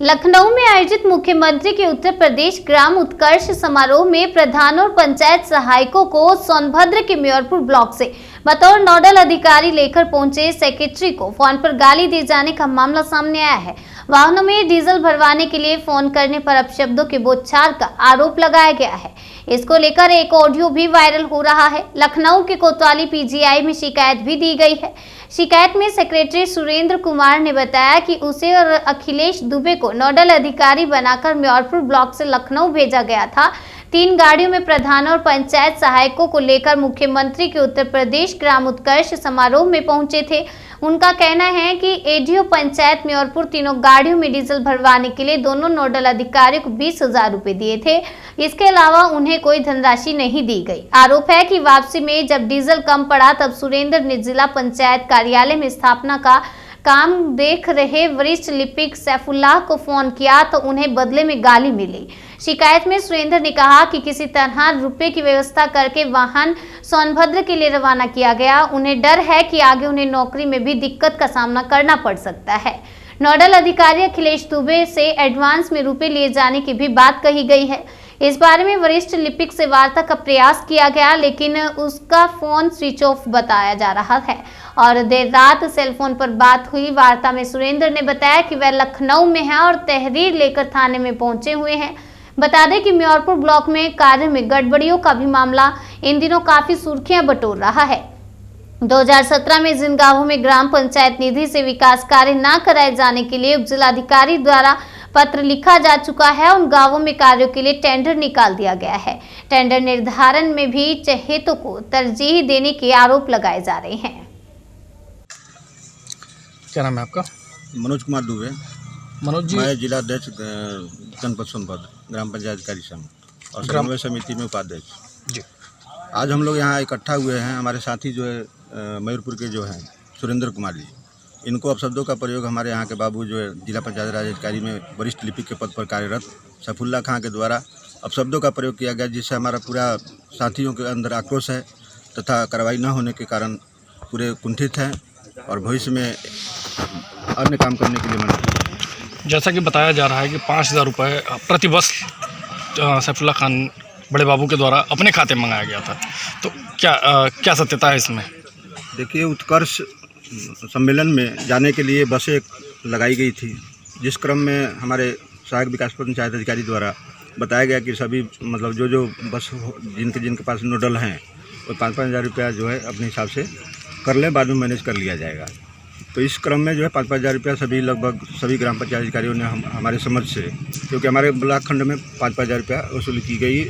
लखनऊ में आयोजित मुख्यमंत्री के उत्तर प्रदेश ग्राम उत्कर्ष समारोह में प्रधान और पंचायत सहायकों को सोनभद्र के मेयरपुर ब्लॉक से बतौर नोडल अधिकारी लेकर पहुंचे सेक्रेटरी को फोन पर गाली दिए जाने का मामला सामने आया है। वाहनों में डीजल भरवाने के लिए फोन करने पर अपशब्दों के बोलचाल का आरोप लगाया गया है। इसको लेकर एक ऑडियो भी वायरल हो रहा है। लखनऊ के कोतवाली पीजीआई में शिकायत भी दी गई है। शिकायत में सेक्रेटरी सुरेंद्र कुमार ने बताया कि उसे और अखिलेश दुबे को नोडल अधिकारी बनाकर मेयरपुर ब्लॉक से लखनऊ भेजा गया था। 3 गाड़ियों में प्रधान और पंचायत सहायकों को लेकर मुख्यमंत्री के उत्तर प्रदेश ग्राम उत्कर्ष समारोह में पहुंचे थे। उनका कहना है कि एडीओ पंचायत मेयरपुर तीनों गाड़ियों में डीजल भरवाने के लिए दोनों नोडल अधिकारियों को 20,000 रुपए दिए थे। इसके अलावा उन्हें कोई धनराशि नहीं दी गई। आरोप है कि वापसी में जब डीजल कम पड़ा तब सुरेंद्र ने जिला पंचायत कार्यालय में स्थापना का काम देख रहे वरिष्ठ लिपिक सैफुल्लाह को फोन किया तो उन्हें बदले में गाली मिली। शिकायत में सुरेंद्र ने कहा कि किसी तरह रुपए की व्यवस्था करके वाहन सोनभद्र के लिए रवाना किया गया। उन्हें डर है कि आगे उन्हें नौकरी में भी दिक्कत का सामना करना पड़ सकता है। नोडल अधिकारी अखिलेश दुबे से एडवांस में रुपए लिए जाने की भी बात कही गई है। इस बारे में वरिष्ठ लिपिक से वार्ता का प्रयास किया गया, लेकिन उसका फोन स्विच ऑफ बताया जा रहा है और देर रात सेल फोन पर बात हुई। वार्ता में सुरेंद्र ने बताया कि वह लखनऊ में है और तहरीर लेकर थाने में पहुंचे हुए हैं। बता दें कि मेयरपुर ब्लॉक में कार्य में गड़बड़ियों का भी मामला इन दिनों काफी सुर्खियां बटोर रहा है। 2017 में जिन गांवों में ग्राम पंचायत निधि से विकास कार्य न कराए जाने के लिए उपजिलाधिकारी द्वारा पत्र लिखा जा चुका है, उन गांवों में कार्यों के लिए टेंडर निकाल दिया गया है। टेंडर निर्धारण में भी चहेतों को तरजीह देने के आरोप लगाए जा रहे हैं। क्या नाम है आपका? मनोज कुमार दुबे। मनोज जी, मैं जिला अध्यक्ष जनपद सोनभद्र ग्राम पंचायत अधिकारी संघ और समन्वय समिति में उपाध्यक्ष जी। आज हम लोग यहाँ इकट्ठा हुए हैं। हमारे साथी जो है मेयरपुर के जो हैं सुरेंद्र कुमार जी, इनको अपशब्दों का प्रयोग हमारे यहाँ के बाबू जो है जिला पंचायत राज अधिकारी में वरिष्ठ लिपिक के पद पर कार्यरत सैफुल्लाह खां के द्वारा अपशब्दों का प्रयोग किया गया, जिससे हमारा पूरा साथियों के अंदर आक्रोश है तथा कार्रवाई न होने के कारण पूरे कुंठित हैं और भविष्य में अन्य काम करने के लिए मना। जैसा कि बताया जा रहा है कि 5,000 रुपये प्रतिवर्ष सैफुल्लाह खान बड़े बाबू के द्वारा अपने खाते में मंगाया गया था, तो क्या सत्यता है इसमें? देखिए, उत्कर्ष सम्मेलन में जाने के लिए बसें लगाई गई थी, जिस क्रम में हमारे सहायक विकास पंचायत अधिकारी द्वारा बताया गया कि सभी मतलब जो बस जिनके पास नोडल हैं वो 5-5 हज़ार रुपया जो है अपने हिसाब से कर लें, बाद में मैनेज कर लिया जाएगा। तो इस क्रम में जो है 5-5 हज़ार रुपया लगभग सभी ग्राम पंचायत अधिकारियों ने हमारे समझ से, क्योंकि हमारे ब्लॉक खंड में 5-5 हज़ार रुपया वसूली की गई।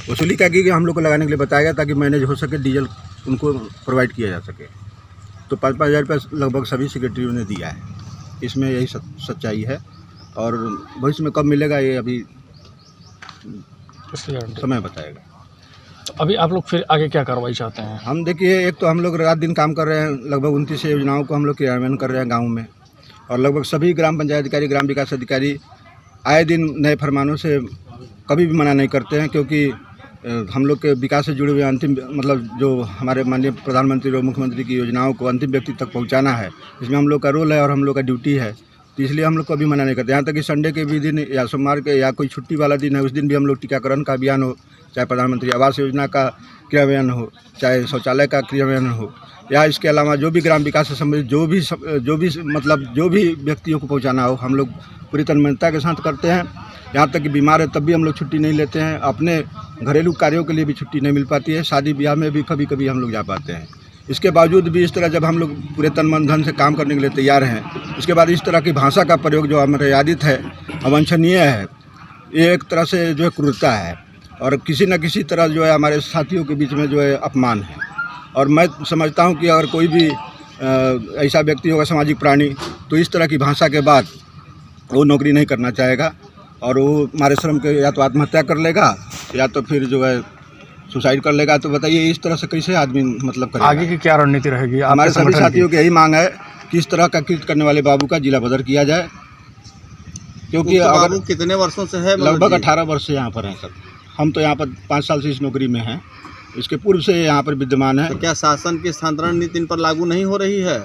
वसूली क्या की गई, हम लोग को लगाने के लिए बताया गया ताकि मैनेज हो सके, डीजल उनको प्रोवाइड किया जा सके। तो 5-5 हज़ार रुपया लगभग सभी सेक्रेटरियों ने दिया है। इसमें यही सच्चाई है और भविष्य में कब मिलेगा ये अभी समय बताएगा। तो अभी आप लोग फिर आगे क्या कार्रवाई चाहते हैं? हम देखिए, एक तो हम लोग रात दिन काम कर रहे हैं, लगभग 29 योजनाओं को हम लोग क्रियान्वयन कर रहे हैं गाँव में, और लगभग सभी ग्राम पंचायत अधिकारी ग्राम विकास अधिकारी आए दिन नए फरमानों से कभी भी मना नहीं करते हैं, क्योंकि हम लोग के विकास से जुड़े हुए अंतिम मतलब जो हमारे माननीय प्रधानमंत्री और मुख्यमंत्री की योजनाओं को अंतिम व्यक्ति तक पहुंचाना है, इसमें हम लोग का रोल है और हम लोग का ड्यूटी है। तो इसलिए हम लोग कभी मना नहीं करते। यहाँ तक कि संडे के भी दिन या सोमवार के या कोई छुट्टी वाला दिन है, उस दिन भी हम लोग टीकाकरण का अभियान हो, चाहे प्रधानमंत्री आवास योजना का क्रियान्वयन हो, चाहे शौचालय का क्रियान्वयन हो, या इसके अलावा जो भी ग्राम विकास से संबंधित जो भी व्यक्तियों को पहुँचाना हो, हम लोग पूरी तन्मयता के साथ करते हैं। यहाँ तक कि बीमार है तब भी हम लोग छुट्टी नहीं लेते हैं। अपने घरेलू कार्यों के लिए भी छुट्टी नहीं मिल पाती है, शादी ब्याह में भी कभी कभी हम लोग जा पाते हैं। इसके बावजूद भी इस तरह जब हम लोग पूरे तन मन धन से काम करने के लिए तैयार हैं, उसके बाद इस तरह की भाषा का प्रयोग जो अमर्यादित है, अवांछनीय है, ये एक तरह से जो है क्रूरता है और किसी न किसी तरह जो है हमारे साथियों के बीच में जो है अपमान है। और मैं समझता हूँ कि अगर कोई भी ऐसा व्यक्ति होगा सामाजिक प्राणी, तो इस तरह की भाषा के बाद वो नौकरी नहीं करना चाहेगा और वो हमारे श्रम के या तो आत्महत्या कर लेगा या तो फिर जो है सुसाइड कर लेगा। तो बताइए, इस तरह से कैसे आदमी मतलब करेगा? आगे की क्या रणनीति रहेगी? हमारे सभी साथियों की यही मांग है कि इस तरह का कृत्य करने वाले बाबू का जिला बदर किया जाए, क्योंकि अगर कितने वर्षों से है? लगभग 18 वर्ष से यहाँ पर हैं सर। हम तो यहाँ पर 5 साल से इस नौकरी में हैं, इसके पूर्व से यहाँ पर विद्यमान है। तो क्या शासन की स्थानांतरण नीति इन पर लागू नहीं हो रही है?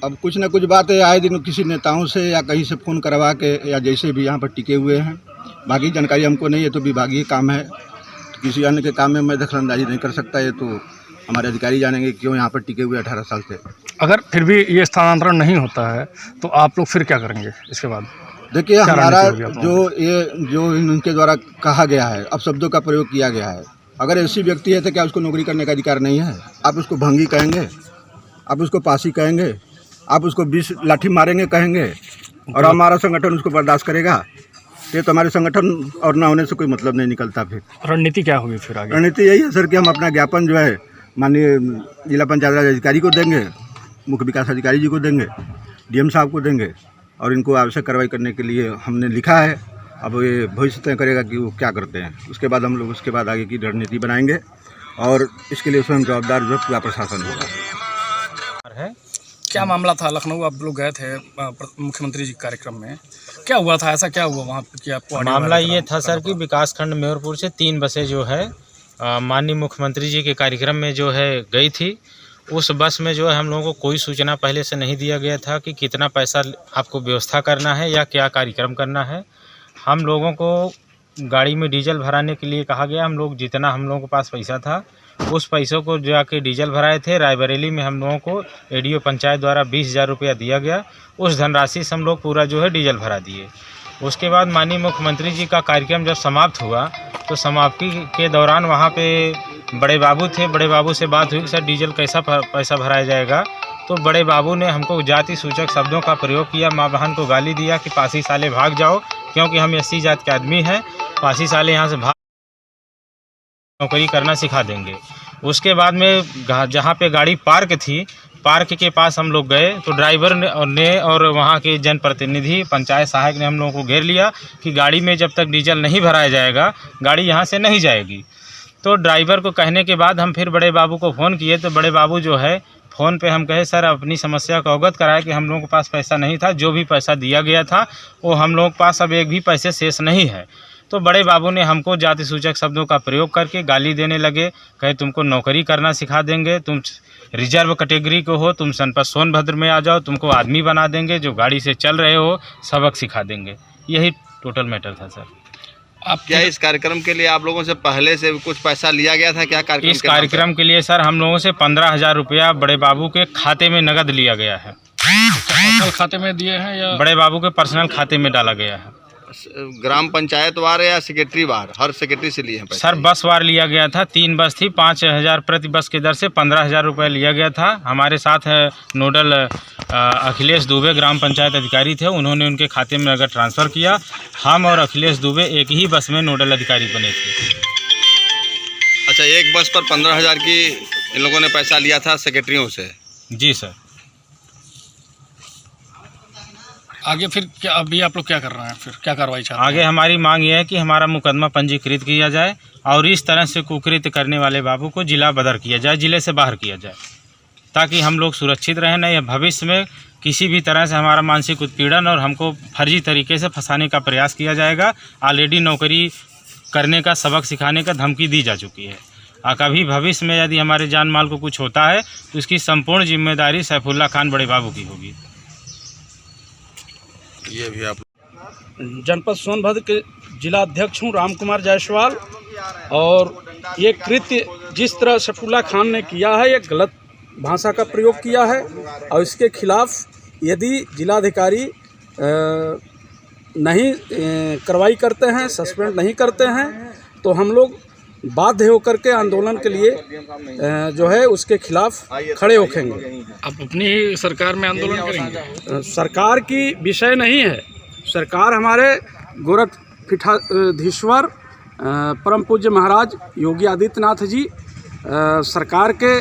अब कुछ न कुछ बात आए दिन किसी नेताओं से या कहीं से फ़ोन करवा के या जैसे भी यहाँ पर टिके हुए हैं। बाकी जानकारी हमको नहीं है, तो विभागीय काम है, तो किसी अन्य के काम में मैं दखलंदाजी नहीं कर सकता। ये तो हमारे अधिकारी जानेंगे क्यों यहाँ पर टिके हुए 18 साल से। अगर फिर भी ये स्थानांतरण नहीं होता है तो आप लोग फिर क्या करेंगे इसके बाद? देखिए, क्या हमारा रणनीति होगी आप लोगों जो इनके द्वारा कहा गया है, अब शब्दों का प्रयोग किया गया है। अगर ऐसी व्यक्ति है तो क्या उसको नौकरी करने का अधिकार नहीं है? आप उसको भंगी कहेंगे, आप उसको पासी कहेंगे, आप उसको 20 लाठी मारेंगे कहेंगे, और हमारा संगठन उसको बर्दाश्त करेगा? ये तो हमारे संगठन और ना होने से कोई मतलब नहीं निकलता। फिर रणनीति क्या होगी फिर आगे? रणनीति यही है सर कि हम अपना ज्ञापन जो है माननीय जिला पंचायत राज अधिकारी को देंगे, मुख्य विकास अधिकारी जी को देंगे, डीएम साहब को देंगे, और इनको आवश्यक कार्रवाई करने के लिए हमने लिखा है। अब ये भविष्य तय करेगा कि वो क्या करते हैं। उसके बाद हम लोग उसके बाद आगे की रणनीति बनाएंगे, और इसके लिए स्वयं जवाबदार जो पूरा प्रशासन होगा। क्या मामला था? लखनऊ आप लोग गए थे मुख्यमंत्री जी के कार्यक्रम में, क्या हुआ था? ऐसा क्या हुआ वहाँ पे? आपको मामला ये था सर कि विकासखंड मेयरपुर से 3 बसें जो है माननीय मुख्यमंत्री जी के कार्यक्रम में जो है गई थी। उस बस में जो है हम लोगों को कोई सूचना पहले से नहीं दिया गया था कि कितना पैसा आपको व्यवस्था करना है या क्या कार्यक्रम करना है। हम लोगों को गाड़ी में डीजल भराने के लिए कहा गया। हम लोग जितना हम लोगों के पास पैसा था उस पैसों को जाके डीजल भराए थे। रायबरेली में हम लोगों को एडीओ पंचायत द्वारा 20,000 रुपया दिया गया। उस धनराशि से हम लोग पूरा जो है डीजल भरा दिए। उसके बाद माननीय मुख्यमंत्री जी का कार्यक्रम जब समाप्त हुआ तो समाप्ति के दौरान वहाँ पे बड़े बाबू थे। बड़े बाबू से बात हुई कि सर डीजल कैसा पैसा भराया जाएगा। तो बड़े बाबू ने हमको जाति सूचक शब्दों का प्रयोग किया, माँ बहन को गाली दिया कि पासी साले भाग जाओ, क्योंकि हम एससी जात के आदमी हैं, पासी साले यहाँ से भाग नौकरी करना सिखा देंगे। उसके बाद में जहाँ पे गाड़ी पार्क थी, पार्क के पास हम लोग गए तो ड्राइवर ने और वहाँ के जनप्रतिनिधि पंचायत सहायक ने हम लोगों को घेर लिया कि गाड़ी में जब तक डीजल नहीं भराया जाएगा गाड़ी यहाँ से नहीं जाएगी। तो ड्राइवर को कहने के बाद हम फिर बड़े बाबू को फ़ोन किए तो बड़े बाबू जो है फ़ोन पे हम कहे सर अपनी समस्या को अवगत कराया कि हम लोगों के पास पैसा नहीं था, जो भी पैसा दिया गया था वो हम लोगों के पास अब एक भी पैसे शेष नहीं है। तो बड़े बाबू ने हमको जाति सूचक शब्दों का प्रयोग करके गाली देने लगे, कहे तुमको नौकरी करना सिखा देंगे, तुम रिजर्व कैटेगरी को हो, तुम जनपद सोनभद्र में आ जाओ, तुमको आदमी बना देंगे, जो गाड़ी से चल रहे हो सबक सिखा देंगे। यही टोटल मैटर था सर। आप क्या इस कार्यक्रम के लिए आप लोगों से पहले से कुछ पैसा लिया गया था क्या? कार्यक्रम इस कार्यक्रम के लिए सर हम लोगों से 15,000 रुपया बड़े बाबू के खाते में नगद लिया गया है। पर्सनल खाते में दिए हैं या बड़े बाबू के पर्सनल खाते में डाला गया है। ग्राम पंचायत वार या सेक्रेटरी वार? हर सेक्रेटरी से लिए हैं पैसा? सर बस वार लिया गया था। 3 बस थी, 5,000 प्रति बस के दर से 15,000 रुपये लिया गया था। हमारे साथ नोडल अखिलेश दुबे ग्राम पंचायत अधिकारी थे, उन्होंने उनके खाते में नगद ट्रांसफ़र किया। हम और अखिलेश दुबे एक ही बस में नोडल अधिकारी बने थे। अच्छा, एक बस पर 15,000 की इन लोगों ने पैसा लिया था सेक्रेटरियों से? जी सर। आगे फिर क्या, अभी आप लोग क्या कर रहे हैं? फिर क्या कार्रवाई चाहते हैं? आगे हमारी मांग ये है कि हमारा मुकदमा पंजीकृत किया जाए और इस तरह से कुकृत्य करने वाले बाबू को जिला बदर किया जाए, जिले से बाहर किया जाए, ताकि हम लोग सुरक्षित रहें। नहीं भविष्य में किसी भी तरह से हमारा मानसिक उत्पीड़न और हमको फर्जी तरीके से फंसाने का प्रयास किया जाएगा। ऑलरेडी नौकरी करने का, सबक सिखाने का धमकी दी जा चुकी है। कभी भविष्य में यदि हमारे जान माल को कुछ होता है तो इसकी संपूर्ण जिम्मेदारी सैफुल्ला खान बड़े बाबू की होगी। ये भी आप जनपद सोनभद्र के जिला अध्यक्ष हूँ राम कुमार जायसवाल, और ये कृत्य जिस तरह सैफुल्ला खान ने किया है, ये गलत भाषा का प्रयोग किया है, और इसके खिलाफ यदि जिलाधिकारी नहीं कार्रवाई करते हैं, सस्पेंड नहीं करते हैं, तो हम लोग बाध्य होकर के आंदोलन के लिए जो है उसके खिलाफ खड़े होखेंगे। आप अपनी ही सरकार में आंदोलन करेंगे? सरकार की विषय नहीं है। सरकार हमारे गोरखपीठाधीश्वर परम पूज्य महाराज योगी आदित्यनाथ जी सरकार के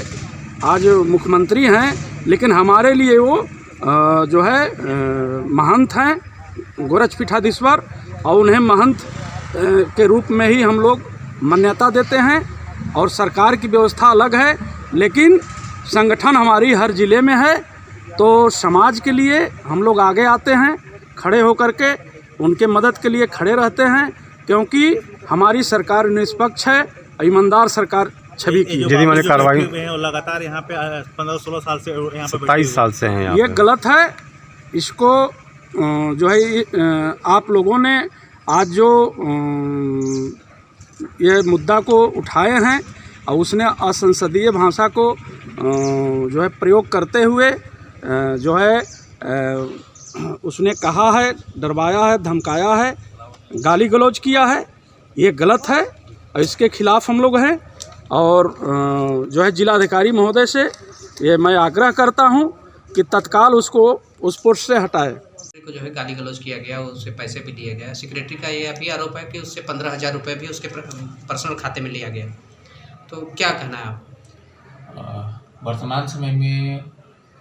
आज मुख्यमंत्री हैं, लेकिन हमारे लिए वो जो है महंत हैं गोरखपीठाधीश्वर, और उन्हें महंत के रूप में ही हम लोग मान्यता देते हैं। और सरकार की व्यवस्था अलग है, लेकिन संगठन हमारी हर ज़िले में है, तो समाज के लिए हम लोग आगे आते हैं, खड़े होकर के उनके मदद के लिए खड़े रहते हैं, क्योंकि हमारी सरकार निष्पक्ष है, ईमानदार सरकार छवि की। यदि मैंने कार्रवाई लगातार यहाँ पे 15-16 साल से यहाँ पे 27 साल से हैं यहाँ ये पे। गलत है। इसको जो है आप लोगों ने आज जो ये मुद्दा को उठाए हैं और उसने असंसदीय भाषा को जो है प्रयोग करते हुए जो है उसने कहा है, डरवाया है, धमकाया है, गाली गलौज किया है, ये गलत है और इसके खिलाफ हम लोग हैं। और जो है जिलाधिकारी महोदय से ये मैं आग्रह करता हूं कि तत्काल उसको उस पोस्ट से हटाए। को जो है गाली गलौज किया गया, उससे पैसे भी लिए गए। सेक्रेटरी का ये भी आरोप है कि उससे 15,000 रुपये भी उसके पर्सनल खाते में लिया गया। तो क्या कहना है आप? वर्तमान समय में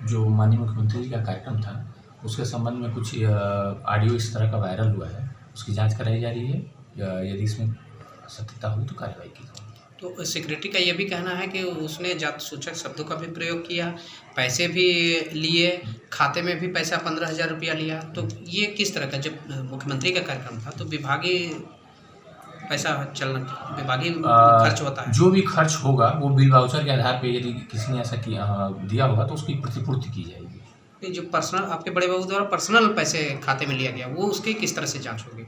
जो माननीय मुख्यमंत्री जी का कार्यक्रम था उसके संबंध में कुछ ऑडियो इस तरह का वायरल हुआ है, उसकी जांच कराई जा रही है। यदि इसमें सत्यता हुई तो कार्रवाई की जाएगी। तो सेक्रेटरी का ये भी कहना है कि उसने जात सूचक शब्दों का भी प्रयोग किया, पैसे भी लिए, खाते में भी पैसा 15,000 रुपया लिया। तो ये किस तरह का, जब मुख्यमंत्री का कार्यक्रम था तो विभागीय पैसा चलना, विभागीय खर्च होता है। जो भी खर्च होगा वो बिल वाउचर के आधार पे यदि किसी ने ऐसा दिया होगा तो उसकी प्रतिपूर्ति की जाएगी। जो पर्सनल आपके बड़े बाबू द्वारा पर्सनल पैसे खाते में लिया गया वो उसकी किस तरह से जाँच होगी?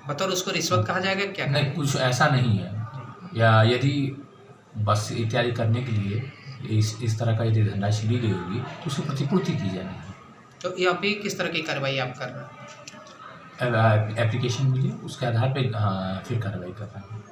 बतौर उसको रिश्वत कहा जाएगा क्या? नहीं, कुछ ऐसा नहीं है। या यदि बस इत्यादि करने के लिए इस तरह का यदि धनराशि ली गई होगी तो उसकी प्रतिपूर्ति की जाएगी। तो यहाँ पे किस तरह की कार्रवाई आप कर रहे हैं? एप्लीकेशन मिली उसके आधार पे फिर कार्रवाई कर रहे हैं।